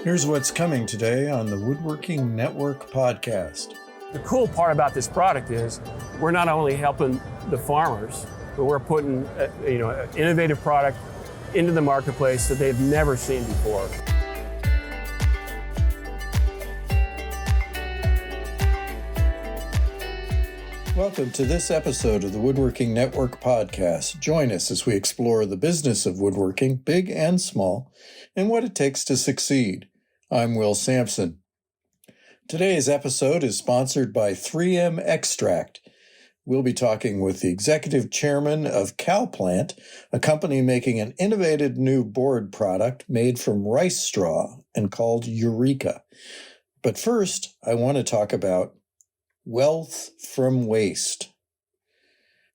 Here's what's coming today on the Woodworking Network podcast. The cool part about this product is we're not only helping the farmers, but we're putting an innovative product into the marketplace that they've never seen before. Welcome to this episode of the Woodworking Network podcast. Join us as we explore the business of woodworking, big and small, and what it takes to succeed. I'm Will Sampson. Today's episode is sponsored by 3M Xtract. We'll be talking with the executive chairman of CalPlant, a company making an innovative new board product made from rice straw and called Eureka. But first, I want to talk about wealth from waste.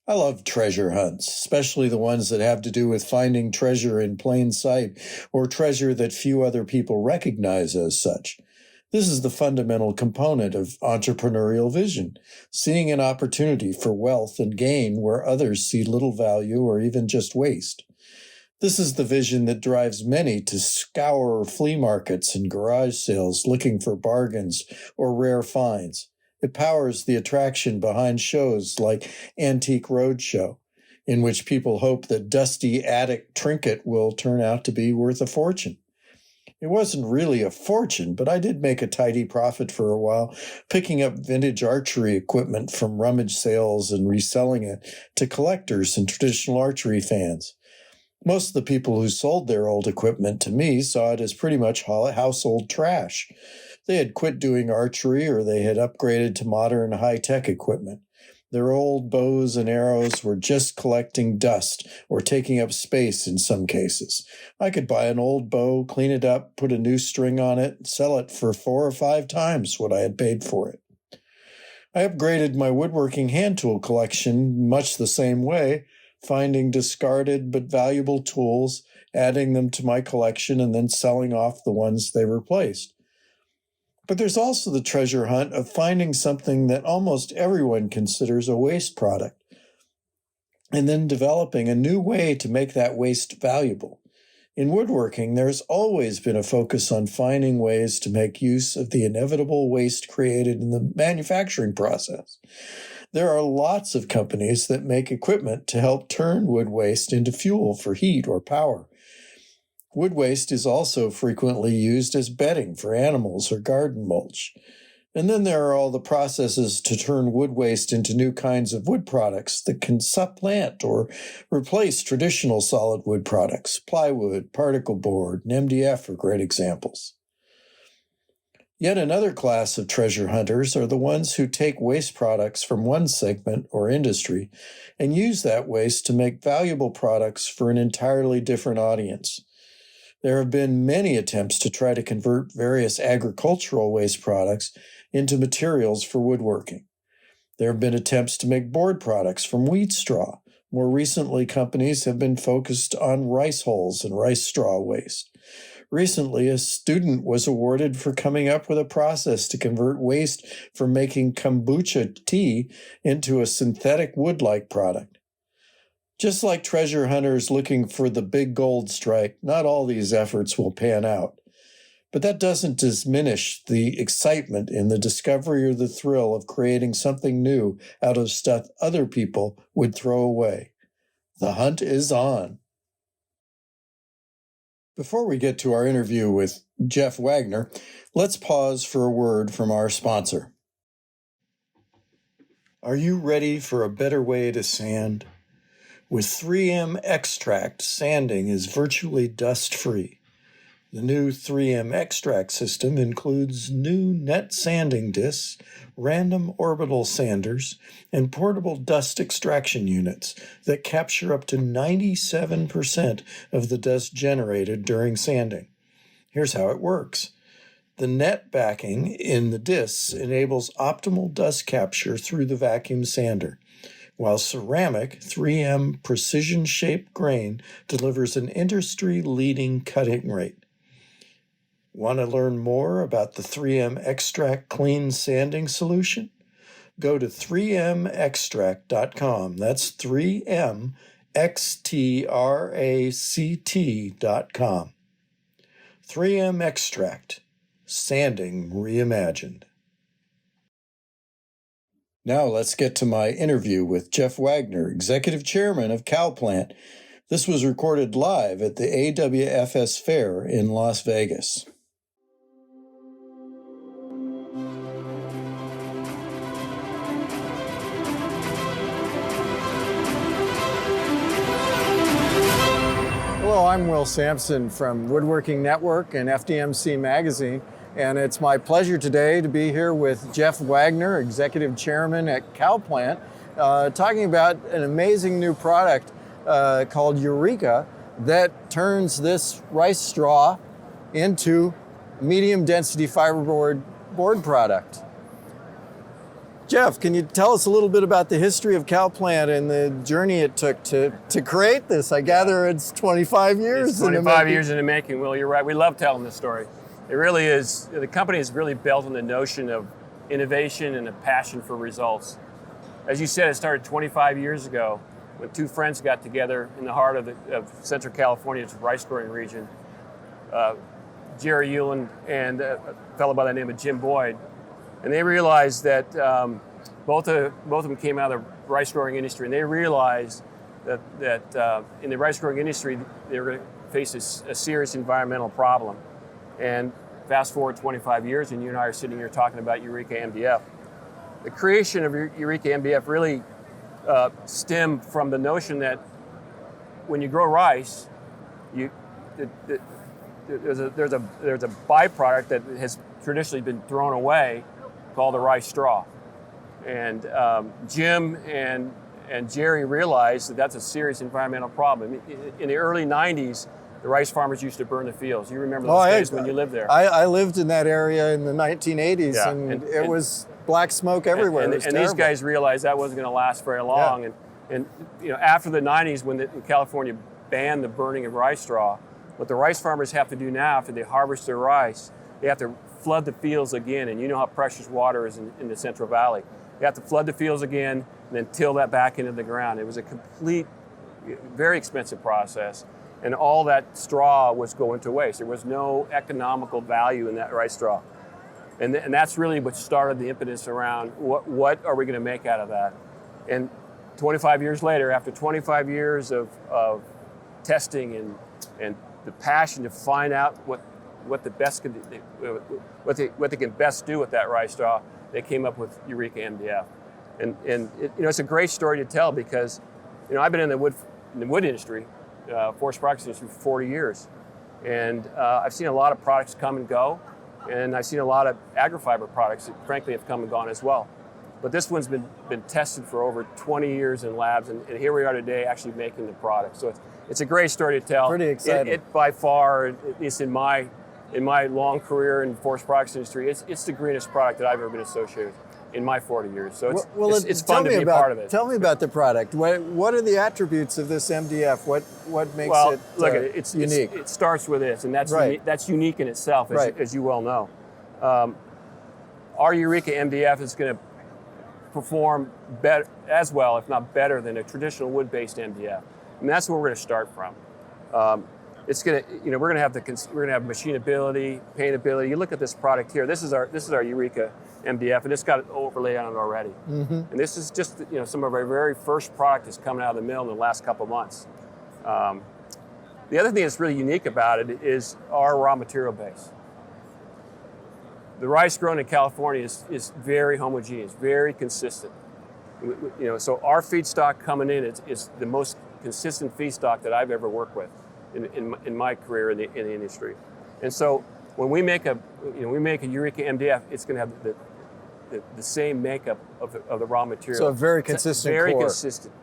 I love treasure hunts, especially the ones that have to do with finding treasure in plain sight or treasure that few other people recognize as such. This is the fundamental component of entrepreneurial vision, seeing an opportunity for wealth and gain where others see little value or even just waste. This is the vision that drives many to scour flea markets and garage sales looking for bargains or rare finds. It powers the attraction behind shows like Antique Roadshow, in which people hope that dusty attic trinket will turn out to be worth a fortune. It wasn't really a fortune, but I did make a tidy profit for a while, picking up vintage archery equipment from rummage sales and reselling it to collectors and traditional archery fans. Most of the people who sold their old equipment to me saw it as pretty much household trash. They had quit doing archery or they had upgraded to modern high-tech equipment. Their old bows and arrows were just collecting dust or taking up space in some cases. I could buy an old bow, clean it up, put a new string on it, sell it for 4 or 5 times what I had paid for it. I upgraded my woodworking hand tool collection much the same way, finding discarded but valuable tools, adding them to my collection, and then selling off the ones they replaced. But there's also the treasure hunt of finding something that almost everyone considers a waste product, and then developing a new way to make that waste valuable. In woodworking, there's always been a focus on finding ways to make use of the inevitable waste created in the manufacturing process. There are lots of companies that make equipment to help turn wood waste into fuel for heat or power. Wood waste is also frequently used as bedding for animals or garden mulch. And then there are all the processes to turn wood waste into new kinds of wood products that can supplant or replace traditional solid wood products. Plywood, particle board, and MDF are great examples. Yet another class of treasure hunters are the ones who take waste products from one segment or industry and use that waste to make valuable products for an entirely different audience. There have been many attempts to try to convert various agricultural waste products into materials for woodworking. There have been attempts to make board products from wheat straw. More recently, companies have been focused on rice hulls and rice straw waste. Recently, a student was awarded for coming up with a process to convert waste from making kombucha tea into a synthetic wood-like product. Just like treasure hunters looking for the big gold strike, not all these efforts will pan out. But that doesn't diminish the excitement in the discovery or the thrill of creating something new out of stuff other people would throw away. The hunt is on. Before we get to our interview with Jeff Wagner, let's pause for a word from our sponsor. Are you ready for a better way to sand? With 3M Xtract, sanding is virtually dust-free. The new 3M Xtract system includes new net sanding discs, random orbital sanders, and portable dust extraction units that capture up to 97% of the dust generated during sanding. Here's how it works. The net backing in the discs enables optimal dust capture through the vacuum sander, while ceramic 3M precision-shaped grain delivers an industry-leading cutting rate. Want to learn more about the 3M Xtract Clean Sanding Solution? Go to 3mxtract.com. That's 3mxtract.com. 3M Xtract, sanding reimagined. Now let's get to my interview with Jeff Wagner, Executive Chairman of CalPlant. This was recorded live at the AWFS Fair in Las Vegas. Hello, I'm Will Sampson from Woodworking Network and FDMC Magazine, and it's my pleasure today to be here with Jeff Wagner, Executive Chairman at CalPlant, talking about an amazing new product called Eureka that turns this rice straw into medium density fiberboard board product. Jeff, can you tell us a little bit about the history of CalPlant and the journey it took to create this? I gather it's 25 years. It's 25 years in the making, Will. You're right. We love telling this story. It really is. The company is really built on the notion of innovation and a passion for results. As you said, it started 25 years ago when two friends got together in the heart of Central California's rice growing region. Jerry Hewland and a fellow by the name of Jim Boyd. And they realized that both of them came out of the rice growing industry, and they realized that in the rice growing industry they were going to face a serious environmental problem. And fast forward 25 years, and you and I are sitting here talking about Eureka MDF. The creation of Eureka MDF really stemmed from the notion that when you grow rice, there's a byproduct that has traditionally been thrown away, called the rice straw. And Jim and Jerry realized that that's a serious environmental problem. In the early 90s, the rice farmers used to burn the fields. You remember those days when you lived there. I lived in that area in the 1980s, yeah, and it was black smoke everywhere. And these guys realized that wasn't going to last very long. Yeah. And after the 90s, when California banned the burning of rice straw, what the rice farmers have to do now after they harvest their rice, they have to flood the fields again, and you know how precious water is in the Central Valley. You have to flood the fields again and then till that back into the ground. It was a complete, very expensive process, and all that straw was going to waste. There was no economical value in that rice straw. And that's really what started the impetus around what are we going to make out of that. And 25 years later, after 25 years of testing and the passion to find out what they can best do with that rice straw, they came up with Eureka MDF. And it's a great story to tell because I've been in the wood industry, forest products industry, for 40 years, and I've seen a lot of products come and go, and I've seen a lot of agri-fiber products that frankly have come and gone as well. But this one's been tested for over 20 years in labs, and here we are today actually making the product. So it's a great story to tell. Pretty exciting. It by far, at least in my long career in the forest products industry, it's the greenest product that I've ever been associated with in my 40 years. So it's fun to be a part of it. Tell me about the product. What are the attributes of this MDF? What makes it unique? It starts with this, and that's unique in itself, as you well know. Our Eureka MDF is going to perform better, as well, if not better, than a traditional wood-based MDF, and that's where we're going to start from. It's going to, we're going to have machinability, paintability. You look at this product here. This is our Eureka MDF, and it's got an overlay on it already. Mm-hmm. And this is just some of our very first product is coming out of the mill in the last couple of months. The other thing that's really unique about it is our raw material base. The rice grown in California is very homogeneous, very consistent. So our feedstock coming in is the most consistent feedstock that I've ever worked with in my career in the industry. And so when we make a Eureka MDF, it's going to have the same makeup of the raw material. So a very consistent very core. Consistent,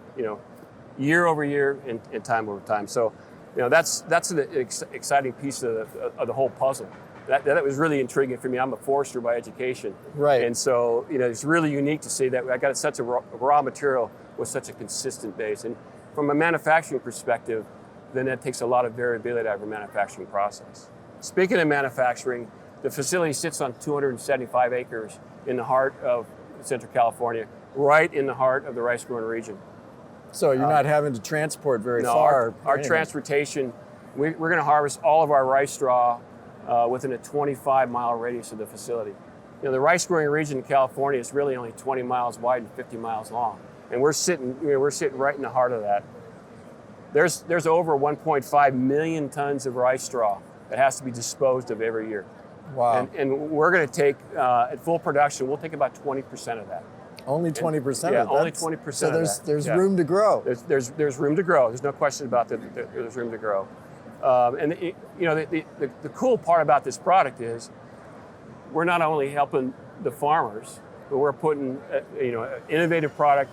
year over year and time over time. So that's an exciting piece of the whole puzzle. That was really intriguing for me. I'm a forester by education. Right. And so, it's really unique to see that I got such a raw material with such a consistent base. And from a manufacturing perspective, then that takes a lot of variability out of your manufacturing process. Speaking of manufacturing, the facility sits on 275 acres in the heart of Central California, right in the heart of the rice growing region. So you're not having to transport very no, far. Our transportation, we're going to harvest all of our rice straw within a 25-mile radius of the facility. You know, the rice growing region in California is really only 20 miles wide and 50 miles long, and we're sitting right in the heart of that. There's over 1.5 million tons of rice straw that has to be disposed of every year. Wow. And we're going to take, at full production, we'll take about 20% of that. Only 20% of it? Yeah, only 20%. So there's room to grow. There's room to grow. There's no question about that. There's room to grow. The cool part about this product is we're not only helping the farmers, but we're putting an innovative product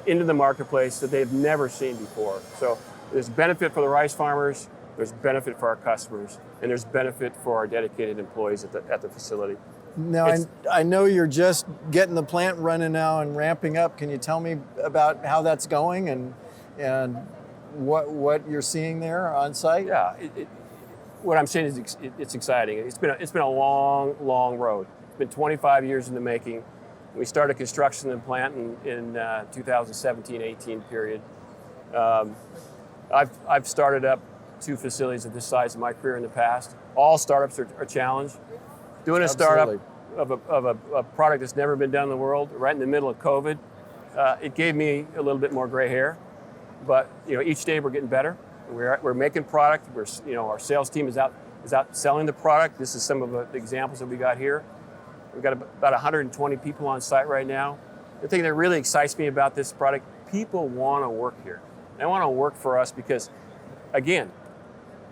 into the marketplace that they've never seen before. So there's benefit for the rice farmers, there's benefit for our customers, and there's benefit for our dedicated employees at the facility. Now, I know you're just getting the plant running now and ramping up. Can you tell me about how that's going and what you're seeing there on site? Yeah, what I'm saying is it's exciting. It's been a long road. It's been 25 years in the making. We started construction of the plant in 2017-18 period. I've started up 2 facilities of this size in my career in the past. All startups are challenged. Doing a startup of a product that's never been done in the world, right in the middle of COVID, it gave me a little bit more gray hair. But each day we're getting better. We're making product. Our sales team is out selling the product. This is some of the examples that we got here. We've got about 120 people on site right now. The thing that really excites me about this product, people want to work here. They want to work for us because, again,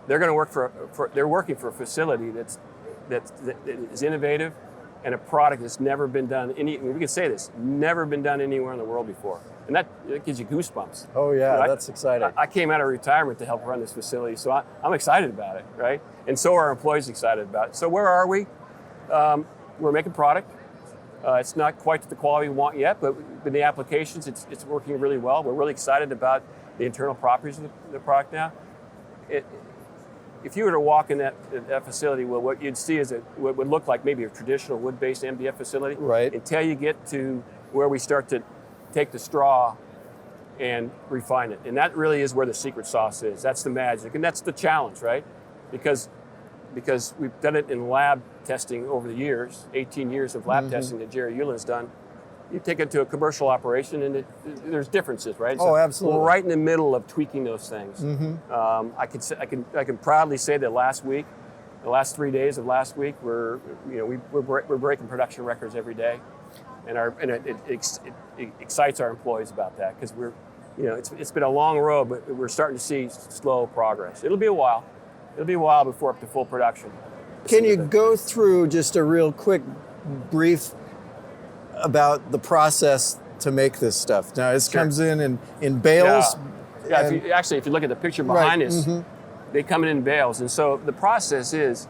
they're going to work they're working for a facility that is innovative and a product that's never been done we can say this, never been done anywhere in the world before. And that gives you goosebumps. Oh yeah, that's exciting. I came out of retirement to help run this facility, so I'm excited about it, right? And so are our employees excited about it. So where are we? We're making product. It's not quite to the quality we want yet, but in the applications, it's working really well. We're really excited about the internal properties of the product now. If you were to walk in that facility, well, what you'd see is what would look like maybe a traditional wood-based MDF facility. Right. Until you get to where we start to take the straw and refine it. And that really is where the secret sauce is. That's the magic. And that's the challenge, right? Because we've done it in lab testing over the years, 18 years of lab testing that Jerry Euland's done. You take it to a commercial operation and there's differences, right? So absolutely. We're right in the middle of tweaking those things. I can proudly say that the last 3 days of last week, we're breaking production records every day. And it excites our employees about that because it's been a long road, but we're starting to see slow progress. It'll be a while. It'll be a while before up to full production. Can you go through just a real quick brief about the process to make this stuff? Now, this comes in bales. Yeah. If you look at the picture behind us, they come in bales. And so the process is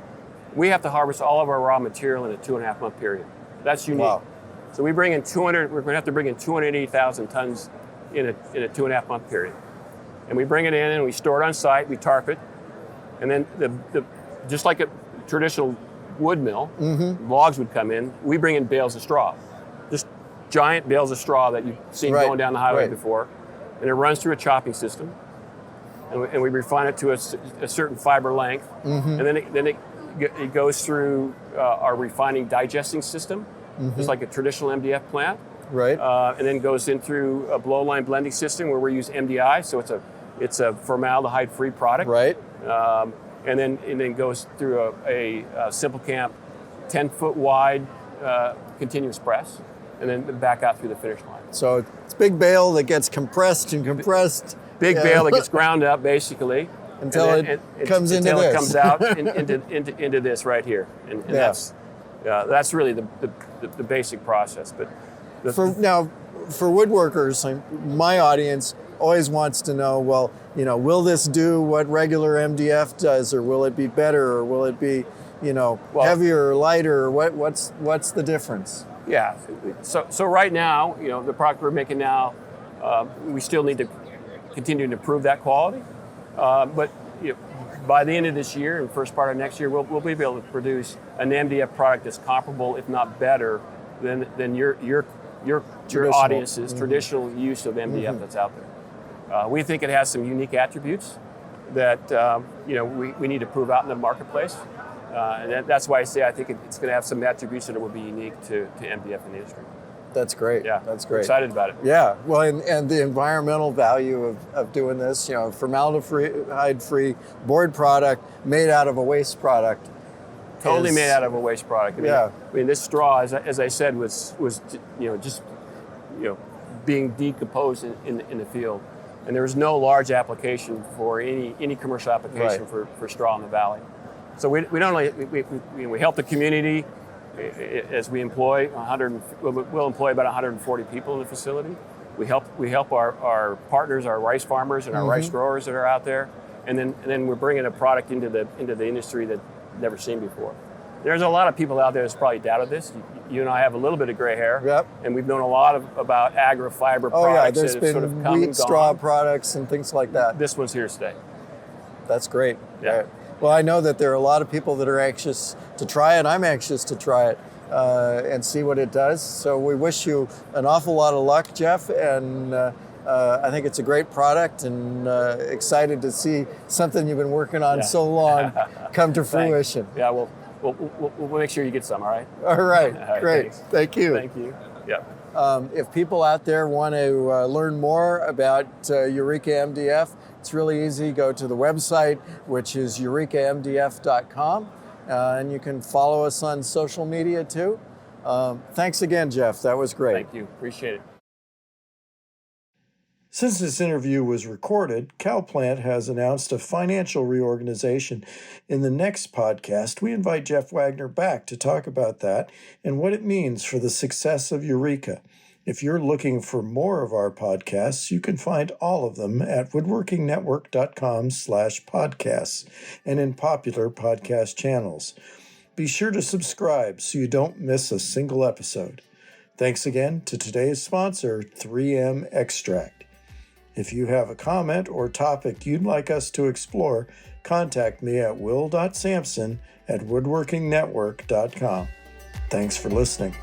we have to harvest all of our raw material in a 2.5 month period. That's unique. Wow. So we're going to have to bring in 280,000 tons in a 2.5 month period. And we bring it in and we store it on site, we tarp it. And then just like a traditional wood mill, logs would come in, we bring in bales of straw. Just giant bales of straw that you've seen going down the highway before. And it runs through a chopping system. And we refine it to a certain fiber length. And then it goes through our refining digesting system, just like a traditional MDF plant. Right. And then goes in through a blow line blending system where we use MDI, so it's a formaldehyde-free product. Right. And then goes through a Simple Camp 10-foot wide continuous press, and then back out through the finish line. So it's big bale that gets compressed and compressed. Big bale that gets ground up basically until it comes until it comes out into this right here, and that's really the basic process. But for woodworkers, my audience always wants to know, well, will this do what regular MDF does, or will it be better, or will it be, heavier or lighter, or what's the difference? Yeah. So right now, the product we're making now, we still need to continue to improve that quality. But by the end of this year and first part of next year, we'll be able to produce an MDF product that's comparable, if not better, than your audience's traditional use of MDF that's out there. We think it has some unique attributes that we need to prove out in the marketplace. And that's why I say I think it's going to have some attributes that will be unique to MDF in the industry. That's great. Yeah, that's great. Excited about it. Yeah, well, and the environmental value of doing this, formaldehyde-free board product made out of a waste product. Totally made out of a waste product. I mean, this straw, as I said, was just being decomposed in the field, and there was no large application for any commercial application for straw in the valley. So we not only we help the community as we employ we'll employ about 140 people in the facility. We help our partners, our rice farmers and our rice growers that are out there, and then we're bringing a product into the industry that never seen before. There's a lot of people out there that's probably doubted this. You and I have a little bit of gray hair, and we've known a lot about agri-fiber products there's that been have sort of come wheat and straw gone. products and things like that. This one's here to stay. That's great. Yeah. Right. Well, I know that there are a lot of people that are anxious to try it. I'm anxious to try it and see what it does. So we wish you an awful lot of luck, Jeff, and I think it's a great product, and excited to see something you've been working on so long come to fruition. Yeah, we'll make sure you get some, all right? All right, great. Thanks. Thank you. Thank you. Yeah. If people out there want to learn more about Eureka MDF, it's really easy. Go to the website, which is eurekamdf.com, and you can follow us on social media too. Thanks again, Jeff. That was great. Thank you. Appreciate it. Since this interview was recorded, CalPlant has announced a financial reorganization. In the next podcast, we invite Jeff Wagner back to talk about that and what it means for the success of Eureka. If you're looking for more of our podcasts, you can find all of them at woodworkingnetwork.com/podcasts and in popular podcast channels. Be sure to subscribe so you don't miss a single episode. Thanks again to today's sponsor, 3M Xtract. If you have a comment or topic you'd like us to explore, contact me at will.sampson@woodworkingnetwork.com. Thanks for listening.